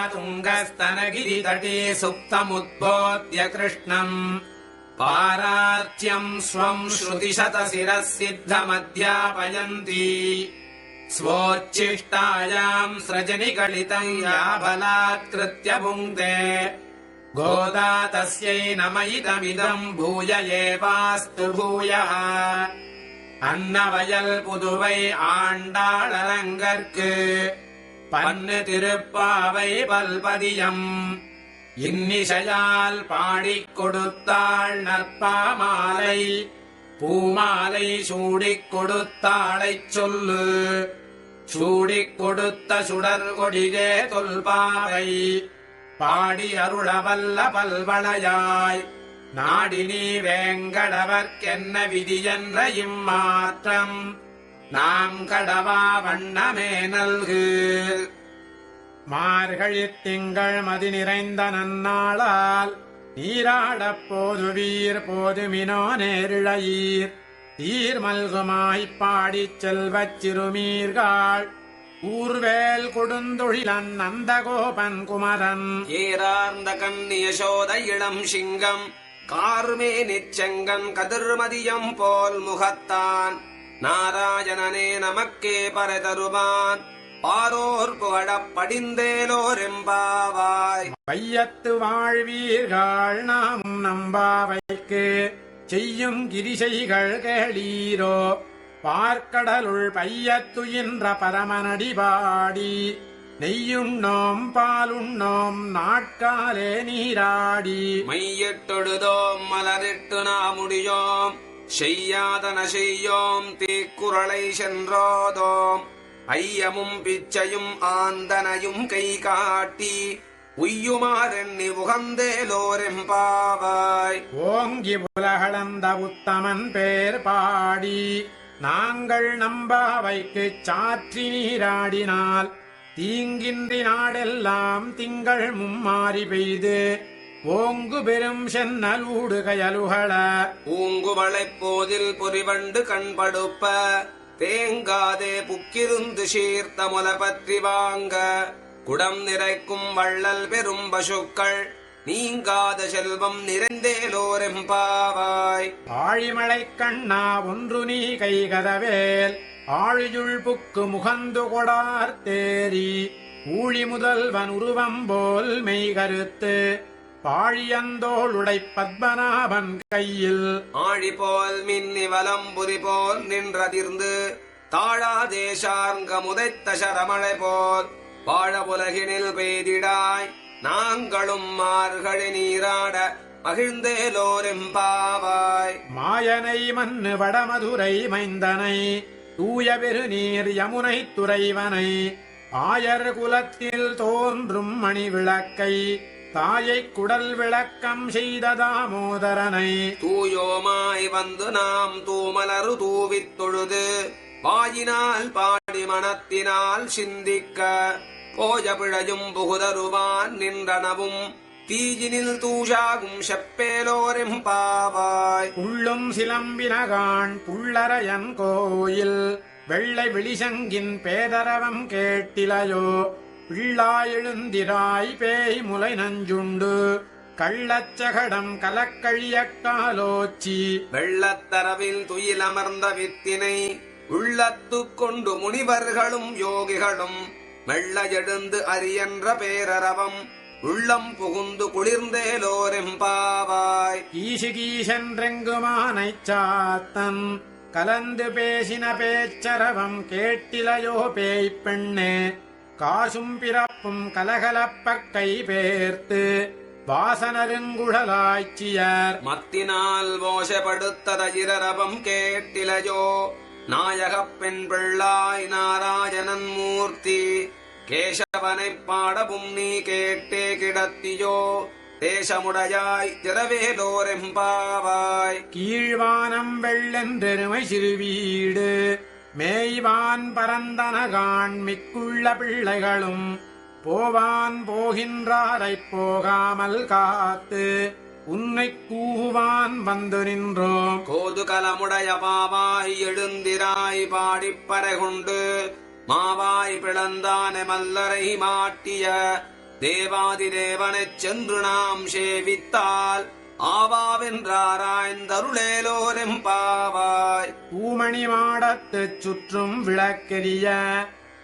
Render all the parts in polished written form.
तुङ्गस्तनगिरितटे सुप्तमुद्बोध्य कृष्णम् पारार्च्यम् स्वम् श्रुतिशतशिरः सिद्धमध्यापयन्ती स्वोच्छिष्टायाम् स्रजनिगलितम् या बलात्कृत्य भुङ्क्ते गोदा तस्यै नम इदमिदम् भूय एवास्तु भूयः अन्नवयल पुदुवै आण्डाळरङ्गर्क्कु पन्नु तिरुप्पाவை பல்பதியம் இன்னிசையால் பாடிக் கொடுத்தாள் நற்பாமாலை பூமாலை சூடிக் கொடுத்தாளைச் சொல்லு சூடிக் கொடுத்த சுடர் கொடியே தொல்பாவை பாடி அருளவல்ல பல்வளையாய் நாடினி வேங்கடவர்க்கென்ன விதியென்ற இம்மாற்றம் நாம் கடவா வண்ணமே நல்கு. மார்கழித் திங்கள் மதி நிறைந்த நன்னாளால் நீராடப் போதுவீர் போதுமினோ நேரிழையீர் தீர் மல்குமாய்ப் பாடிச் செல்வச் சிறுமீர்கள் ஊர்வேல் கொடுந்தொழிலன் நந்தகோபன் குமரன் ஏரார்ந்த கண்ணி யசோத இளம் சிங்கம் கார்மே நிச்சங்கன் கதிர்மதியம் போல் முகத்தான் நாராயணனே நமக்கே பரதருவான் பாரோர் புகழப் படிந்தேலோரெம்பாவாய். பையத்து வாழ்வீர்கள் நாம் நம்பாவைக்கு செய்யும் கிரிசைகள் கேளீரோ பார்க்கடலுள் பையத்துயின்ற பரமனடி பாடி நெய்யுண்ணோம் பாலுண்ணோம் நாட்காலே நீராடி மையிட்டொழுதோம் மலரிட்டு நாமுடியோம் செய்யாதன செய்யோம் தீக்குறளை சென்றோதோம் ஐயமும் பிச்சையும் ஆந்தனையும் கை காட்டி உய்யுமாறெண்ணி உகந்தேலோரெம்பாவாய். ஓங்கி உலகளந்த உத்தமன் பேர் பாடி நாங்கள் நம்பாவைக்குச் சாற்றி நீராடினால் தீங்கின்றி நாடெல்லாம் திங்கள் மும்மாறி பெய்து ஓங்கு பெரும் சென்னலூடு கயலுகள ஊங்குவளைப் போதில் பொறிவண்டு கண்படுப்ப தேங்காதே புக்கிருந்து சீர்த்த முல பற்றி வாங்க குடம் நிறைக்கும் வள்ளல் பெரும் பசுக்கள் நீங்காத செல்வம் நிறைந்தேலோரெம்பாவாய். ஆழிமழை கண்ணா ஒன்று நீ கைகதவேல் ஆழியுள் புக்கு முகந்து கொடார் தேரி ஊழி முதல்வன் உருவம் போல் மெய்கருத்து பாழியந்தோளுடை பத்மநாபன் கையில் ஆழி போல் மின்னி வலம்புரி போல் நின்றதிர்ந்து தாழாதேசார்ங்க முதைத்த சரமழை போல் வாழ உலகினில் பெய்திடாய் நாங்களும் மார்கழி நீராட மகிழ்ந்தேலோரெம்பாவாய். மாயனை மண்ணு வடமதுரை மைந்தனை தூய பெருநீர் யமுனை துறைவனை ஆயர் குலத்தில் தோன்றும் மணி விளக்கை தாயை குடல் விளக்கம் செய்த தாமோதரனை தூயோமாய் வந்து நாம் தூமலரு தூவித் தொழுது வாயினால் பாடி மனத்தினால் சிந்திக்க போய பிழையும் புகுதருவான் நின்றனவும் தீயினில் தூஷாகும் செப்பேலோரெம்பாவாய். புள்ளும் சிலம்பினகான் புள்ளரையன் கோயில் வெள்ளை விழிசங்கின் பேதரவம் கேட்டிலையோ பிள்ளாயெழுந்திராய் பேய் முலை நஞ்சுண்டு கள்ளச்சகடம் கலக்கழியக் காலோச்சி வெள்ளத்தரவில் துயிலமர்ந்த வித்தினை உள்ளத்துக் கொண்டு முனிவர்களும் யோகிகளும் மெல்ல எழுந்து அரியன்ற பேரரவம் உள்ளம் புகுந்து குளிர்ந்தேலோரெம்பாவாய். ஈசுகீசென்றெங்குமானைச் சாத்தன் கலந்து பேசின பேச்சரவம் கேட்டிலையோ பேய் பெண்ணே காசும் பிறப்பும் கலகலப்பக் கை பேர்த்து வாசனருங்குழலாய்ச்சியர் மத்தினால் மோசப்படுத்ததயிரரவம் கேட்டிலையோ நாயகப் பெண் பிள்ளாய் நாராயணன் மூர்த்தி கேசவனைப் பாடவும் நீ கேட்டே கிடத்தியோ தேசமுடையாய் திரவேலோரெம்பாவாய். கீழ்வானம் வெள்ளென்றெருமை சிறுவீடு மேய்வான் பரந்தனகான் மிக்குள்ள பிள்ளைகளும் போவான் போகின்றாரைப் போகாமல் காத்து உன்னைக் கூவான் வந்து நின்றோம். கோதுகலமுடைய பாவாய் எழுந்திராய் பாடிப்பறை கொண்டு மாவாய் பிளந்தானே மல்லரை மாட்டிய தேவாதிதேவனைச் சென்று நாம் சேவித்தால் ஆவாவென்றாராய்ந்தருளேலோரெம்பாவாய். பூமணி மாடத்துச் சுற்றும் விளக்கெரிய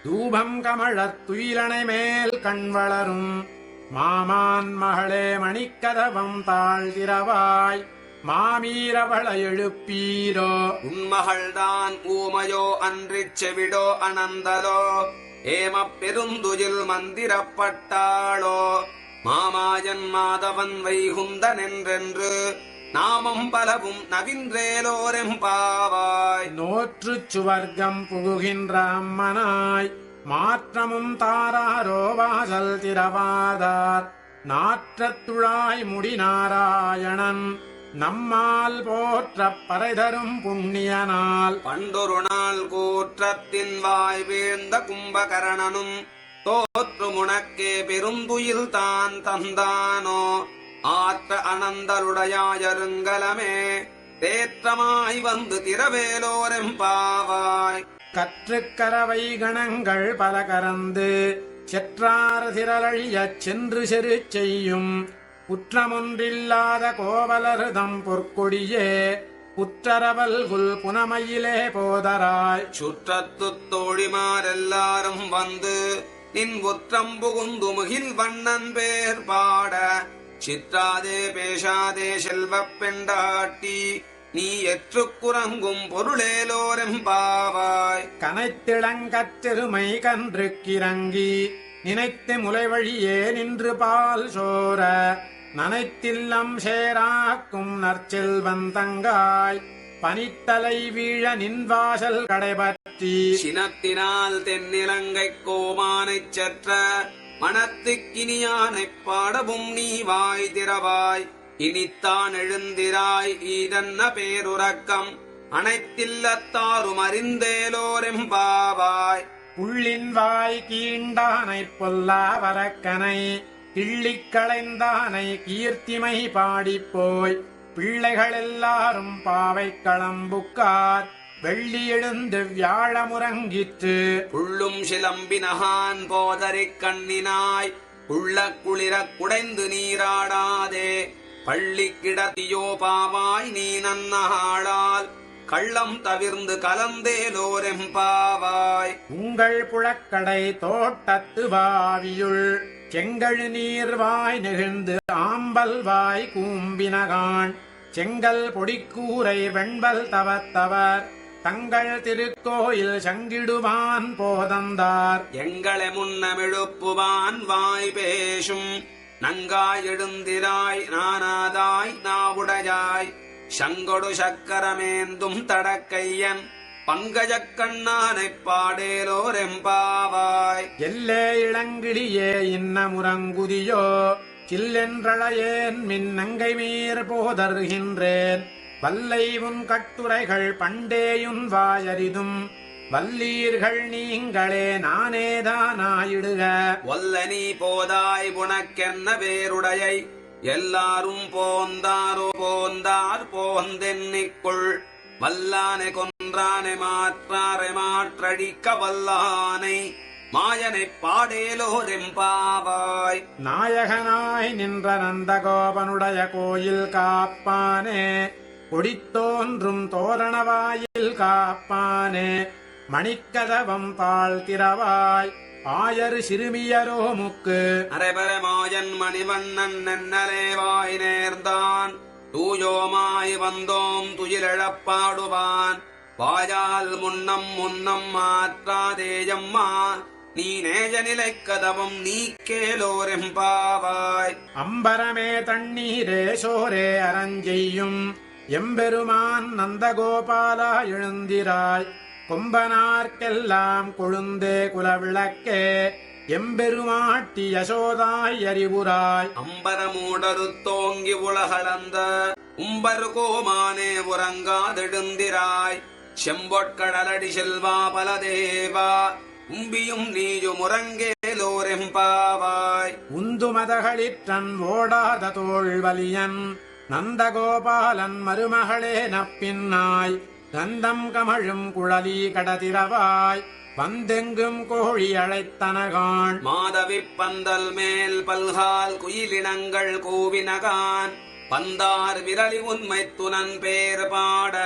தூபம் கமழத் துயிலனை மேல் கண் வளரும் மாமான் மகளே மணிக்கதவம் தாழ்திரவாய் மாமீரவள எழுப்பீரோ. உன்மகள்தான் ஊமையோ அன்றிச் செவிடோ அனந்தலோ ஏமப் பெருந்துயில் மந்திரப்பட்டாளோ மாமாயன் மாதவன் வைகுந்தன் என்றென்று நாமம் பலவும் நவின்றேலோரெம்பாவாய். நோற்றுச் சுவர்க்கம் புகுகின்ற அம்மனாய் மாற்றமும் தாராரோ வாசல் திரவாதார் நாற்றத்துழாய் முடி நாராயணன் நம்மால் போற்றப் பறைதரும் புண்ணியனால். பண்டொரு நாள் கூற்றத்தின் வாய் வீழ்ந்த கும்பகரணனும் தோற்று முனக்கே பெருந்துயில் தான் தந்தானோ ஆற்ற அனந்தருடையாயருங்கலமே தேற்றமாய் வந்து திரவேலோரெம்பாவாய். கற்றுக்கரவை கணங்கள் பல கறந்து செற்றார் திரளழியச் சென்று செரு செய்யும் குற்றமொன்றில்லாத கோவலர்தம் பொற்கொடியே புற்றரவல்குல் புனமையிலே போதராய். சுற்றத்துத் தோழிமாரெல்லாரும் வந்து நின் உற்றம் புகுந்து முகில் வண்ணன் பேர் பாட சிற்றாதே பேசாதே செல்வப் பெண்டாட்டி நீ எற்றுக் குரங்கும் பொருளேலோரெம்பாவாய். கனைத்திளங்கற்றெருமை கன்றுக்கிறங்கி நினைத்து முலைவழியே நின்று பால் சோர நனைத்தில்லம் சேராக்கும் நற்செல்வன் தங்காய் பனித்தலை வீழ நின்வாசல் கடைபற்றி. சினத்தினால் தென்னிலங்கைக் கோமானைச் செற்ற மனத்துக்கினியானைப் பாடவும் நீ வாய் திறவாய். இனித்தான் எழுந்திராய் ஈதன்ன பேருறக்கம் அனைத்தில்லத்தாரும் அறிந்தேலோரெம்பாவாய். புள்ளின் வாய் கீண்டானைப் பொல்லா வரக்கனை கிள்ளிக் களைந்தானை கீர்த்திமை பாடிப்போய் பிள்ளைகளெல்லாரும் பாவை களம்புக்கார் வெள்ளி எழுந்து வியாழமுறங்கிற்று. புள்ளும் சிலம்பினகான் போதரிக் கண்ணினாய் உள்ள குளிரக் குடைந்து நீராடாதே பள்ளி கிடத்தியோ பாவாய் நீ நன்னாளால் கள்ளம் தவிர்ந்து கலந்தேலோரெம்பாவாய். உங்கள் புழக்கடை தோட்டத்து வாவியுள் செங்கழு நீர்வாய் நெகிழ்ந்து ஆம்பல் வாய் கூம்பினகான் செங்கல் பொடிக்கூரை வெண்பல் தவத்தவர் தங்கள் திருக்கோயில் சங்கிடுவான் போதந்தார். எங்களை முன்னமெழுப்புவான் வாய் பேசும் நங்காய் எழுந்திராய் நானாதாய் நாவுடையாய் சங்கொடு சக்கரமேந்தும் தடக்கையன் பங்கஜக் கண்ணானைப் பாடேலோரெம்பாவாய். எல்லே இளங்கிளியே இன்ன முரங்குதியோ சில்லென்றளையேன் மின்னங்கை மீர் போதர்கின்றேன் வல்லை உன் கட்டுரைகள் பண்டேயுன் வாயரிதும் வல்லீர்கள் நீங்களே நானேதானாயிடுக. வல்ல நீ போதாய் உனக்கென்ன வேருடையை எல்லாரும் போந்தாரோ போந்தார் போந்தென்னிக்குள் வல்லானை கொன்றானை மாற்றாரை மாற்றடிக்க வல்லானை மாயனைப் பாடேலோரெம்பாவாய். நாயகனாய் நின்ற நந்தகோபனுடைய கோயில் காப்பானே கொடித்தோன்றும் தோரணவாயில் காப்பானே மணிக்கதவம் தாழ்த்திரவாய் ஆயர் சிறுமியரோ முக்கு. அரைபரமாயன் மணிவண்ணன் நென்னலேவாய் நேர்ந்தான் தூயோமாய் வந்தோம் துயிலெழப்பாடுவான் வாயால் முன்னம் முன்னம் மாற்றாதேயம்மா நீ நேஜ நிலைக் கதவம் நீக்கேலோரெம்பாவாய். அம்பரமே தண்ணீரே சோரே அரஞ்செய்யும் எம்பெருமான் நந்தகோபாலா எழுந்திராய் கொம்பனார்க்கெல்லாம் கொழுந்தே குலவிளக்கே எம்பெருமாட்டி யசோதாய் அறிவுராய். அம்பரமூடருத்தோங்கி உலகளந்த உம்பரு கோமானே உறங்காதெழுந்திராய் செம்பொற்கடலடி செல்வா பலதேவா உம்பியும் நீயும் உறங்கேலோரெம்பாவாய். உந்துமதகளிற்றன் ஓடாத தோள்வலியன் நந்தகோபாலன் மருமகளே நப்பின்னாய் கந்தம் கமழும் குழலி கடதிரவாய் வந்தெங்கும் கோழி அழைத்தனகான் மாதவிப் பந்தல் மேல் பல்கால் குயிலினங்கள் கூவினகான் பந்தார் விரலி உண்மை துணன் பேர் பாட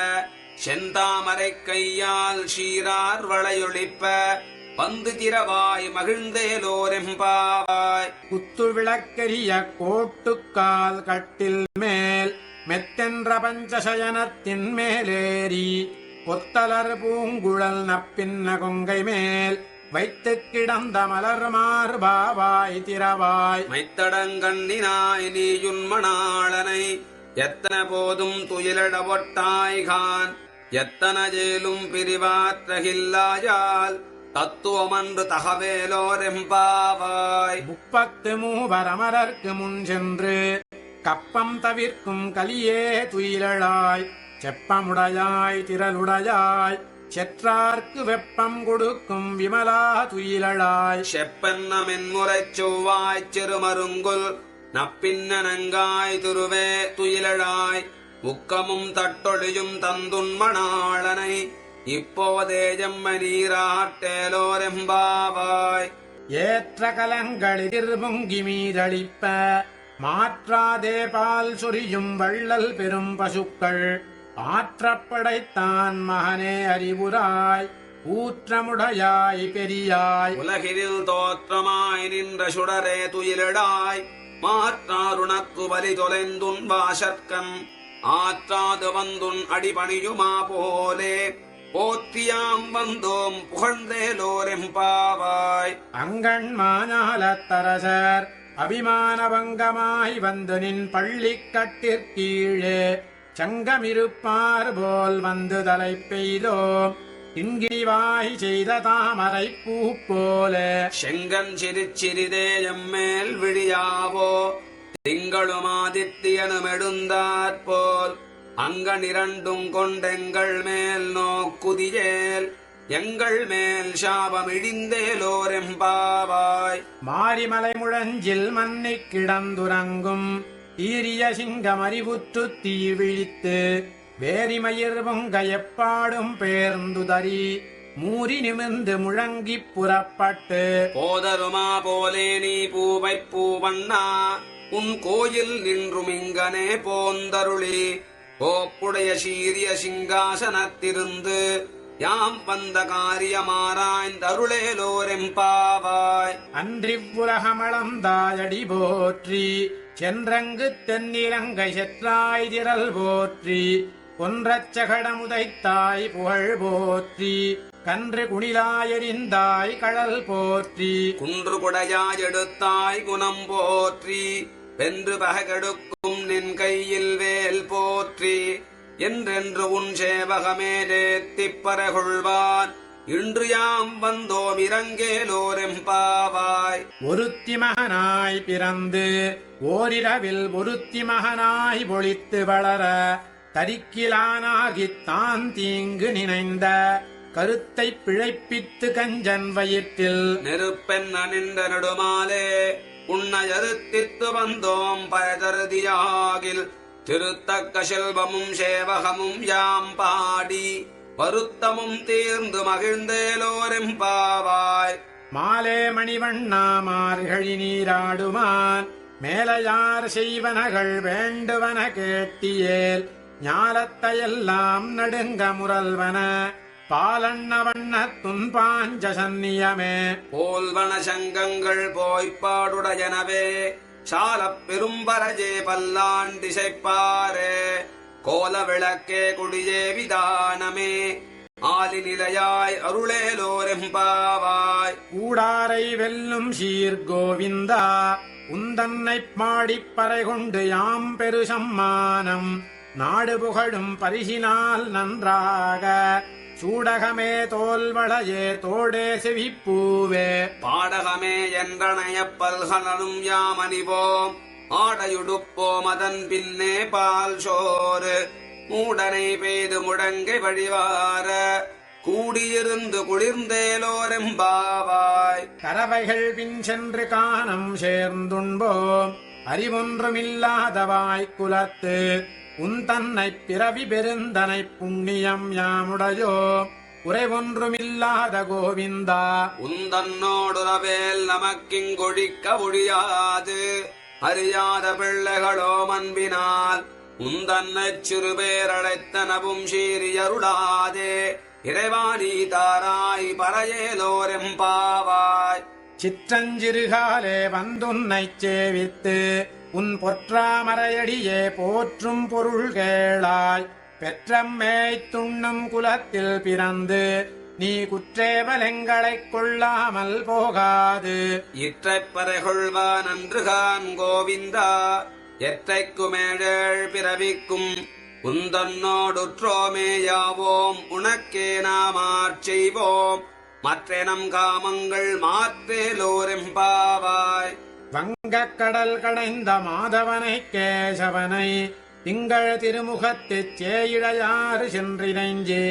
செந்தாமரை கையால் ஷீரார் வளையொழிப்ப வந்து திரவாய் மகிழ்ந்தேலோரெம்பாவாய். குத்து விளக்கெரிய கோட்டுக்கால் கட்டில் மேல் மெத்தென்ற பஞ்சசயனத்தின் மேலேறி பொத்தலர் பூங்குழல் நப்பின்ன கொங்கை மேல் வைத்து கிடந்த மலர் மார்பாவாய் திரவாய். மைத்தடங்கண்ணினாய் நீயுன்மணாளனை எத்தன போதும் துயிலட ஒட்டாய்கான் எத்தன ஜேலும் பிரிவாற்றகில்லாயால் தத்துவமன்று தகவேலோரெம்பாவாய். 33 அமரர்க்கு முன் சென்று கப்பம் தவிர்க்கும் கலியே துயிலழாய் செப்பமுடையாய் திரளுடையாய் செற்றார்க்கு வெப்பம் கொடுக்கும் விமலா துயிலழாய். செப்பென்ன மென்முறைச் செவ்வாய்ச் சிறுமருங்குல் நப்பின்ன நங்காய் துருவே துயிலழாய் உக்கமும் தட்டொழியும் தந்துன்மணாளனை இப்போதே ஜம்ம நீராட்டேலோரெம்பாவாய். ஏற்ற கலங்களிர் பொங்கி மீதளிப்ப மாற்றாதே பால் சொரியும் வள்ளல் பெரும் பசுக்கள் ஆற்றப்படைத்தான் மகனே அறிவுராய் ஊற்றமுடையாய் பெரியாய். உலகினில் தோற்றமாய் நின்ற சுடரே துயிலடாய் மாற்றாருணக்கு வலி தொலைந்துன் வாசற்கண் ஆற்றாது வந்துன் அடிபணியுமா போலே போற்றியாம் வந்தோம் புகழ்ந்தேலோரெம்பாவாய். அங்கண் மாஞாலத்தரசர் அபிமானபங்கமாய் வந்து நின் பள்ளிக் கட்டிற்கீழே சங்கமிருப்பார் போல் வந்து தலை பெய்தோம் இங்கிவாய் செய்த தாமரை பூ போல. செங்கன் சிரிச்சிறிதே எம்மேல் விழியாவோ திங்களுமாதித்தியனுமெடுந்தாற்போல் அங்கனிரண்டும் கொண்டெங்கள் மேல் நோக்குதியேல் எங்கள் மேல் சாபமிழிந்தேலோரெம்பாவாய். மாரிமலை முழஞ்சில் மன்னிக் கிடந்துறங்கும் ஈரிய சிங்கம் அறிவுற்று தீ விழித்து வேரிமயிர் பொங்க எப்பாடும் பேர்ந்துதறி மூறி நிமிர்ந்து முழங்கிப் புறப்பட்டு போதருமா போலே நீ பூவைப் பூவண்ணா உன் கோயில் நின்றுமிங்கனே போந்தருளி கோப்புடைய சீரிய சிங்காசனத்திருந்து யாம் வந்த காரியமாராய்ந்தருளேலோரெம்பாவாய். அன்றிவ்வுலகமளந்தாயடி போற்றி சென்றங்கு தென்னிலங்கை செற்றாய் திரள் போற்றி கொன்றச் சகடமுதைத்தாய் புகழ் போற்றி கன்று குணிலாயெறிந்தாய் கடல் போற்றி குன்று குடையாய் எடுத்தாய் குணம் போற்றி வென்று பககெடுக்கும் நின் கையில் வேல் போற்றி என்றென்று உன் சேவகமேலேத்திப் பரகொள்வான் இன்று யாம் வந்தோம் இறங்கேலோரெம்பாவாய். ஒருத்தி மகனாய் பிறந்து ஓரிரவில் ஒருத்தி மகனாய் பொழித்து வளர தரிக்கிலானாகித் தான் தீங்கு நினைந்த கருத்தை பிழைப்பித்து கஞ்சன் வயிற்றில் நெருப்பென்ன நின்ற நெடுமாலே உன்னையறுத்தித்து வந்தோம் பயதருதியாகில் திருத்தக்க செல்வமும் சேவகமும் யாம் பாடி வருத்தமும் தீர்ந்து மகிழ்ந்தேலோரெம்பாவாய். மாலே மணிவண்ணா மார்கழி நீராடுமான் மேலையார் செய்வனகள் வேண்டுவன கேட்டியேல் ஞாலத்தையெல்லாம் நடுங்க முரல்வன பாலண்ண வண்ண துன்பாஞ்ச சந்நியமே போல்வன சங்கங்கள் போய்ப்பாடுடையனவே சாலப் பெரும்பரஜே பல்லாண்டிசைப்பாரே கோல விளக்கே குடியே விதானமே ஆலி நிலையாய் அருளேலோரெம்பாவாய். கூடாரை வெல்லும் சீர்கோவிந்தா உந்தன்னைப் பாடிப் பறை கொண்டு யாம் பெரு சம்மானம் நாடு புகழும் பரிசினால் நன்றாக சூடகமே தோல்வளையே தோடே செவிப்பூவே பாடகமே என்றனையப் பல்கலனும் யாமணிவோம் ஆடையுடுப்போம் அதன் பின்னே பால் சோறு மூடனை பெய்து முடங்கை வழிவார கூடியிருந்து குளிர்ந்தேலோரெம்பாவாய். கரவைகள் பின் சென்று காணம் சேர்ந்துண்போம் அறிவொன்றுமில்லாதவாய் குலத்து உன் தன்னைப் பிறவி பெருந்தனைப் புண்ணியம் யாமுடையோ குறை ஒன்றுமில்லாத கோவிந்தா உந்தன்னோடுறவேல் நமக்கிங்கொழிக்க ஒழியாது அறியாத பிள்ளைகளோ அன்பினால் உந்தன்னைச் சிறுபேரழைத்தனவும் சீரியருளாதே இறைவாணி தாராய் பறையேலோரெம்பாவாய் சிற்றஞ்சிறுகாலே வந்துன்னைச் சேவித்து உன் பொற்றாமரையடியே போற்றும் பொருள் கேளாய் பெற்றம்மேய்த் துண்ணும் குலத்தில் பிறந்து நீ குற்றேவலெங்களைக் கொள்ளாமல் போகாது இற்றைப் பறைகொள்வான் அன்றுகான் கோவிந்தா எற்றைக்குமேழேழ் பிறவிக்கும் உந்தன்னோடுற்றோமேயாவோம் உனக்கே நாமாற் செய்வோம் மற்றெனம் காமங்கள் மாற்றேலோரெம்பாவாய் வங்கக் கடல் கடைந்த மாதவனை கேசவனை திங்கள் திருமுகத்துச் சேயிழையாறு சென்றினைஞ்சே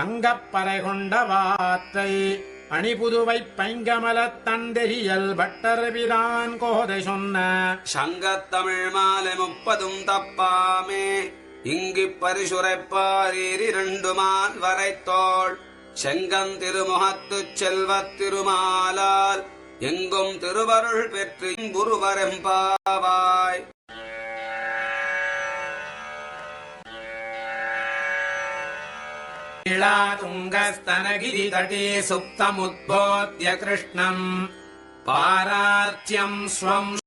அங்கப்பறை கொண்ட வாற்றை அணிபுதுவைப் பைங்கமலத் தண்டெறியல் பட்டர்பிரான் கோதை சொன்ன சங்கத்தமிழ் மாலை 30 தப்பாமே இங்கிப் பரிசுரைப்பாரிரண்டுமால் வரைத்தோள் செங்கந்திருமுகத்துச் செல்வத் திருமாலால் எங்கும் திருவருள் பெற்று குருவரெம்பாவாய் तुङ्गस्तनगिरि तटे सुप्तमुद्बोध्य कृष्णम् पारार्च्यम् स्वम्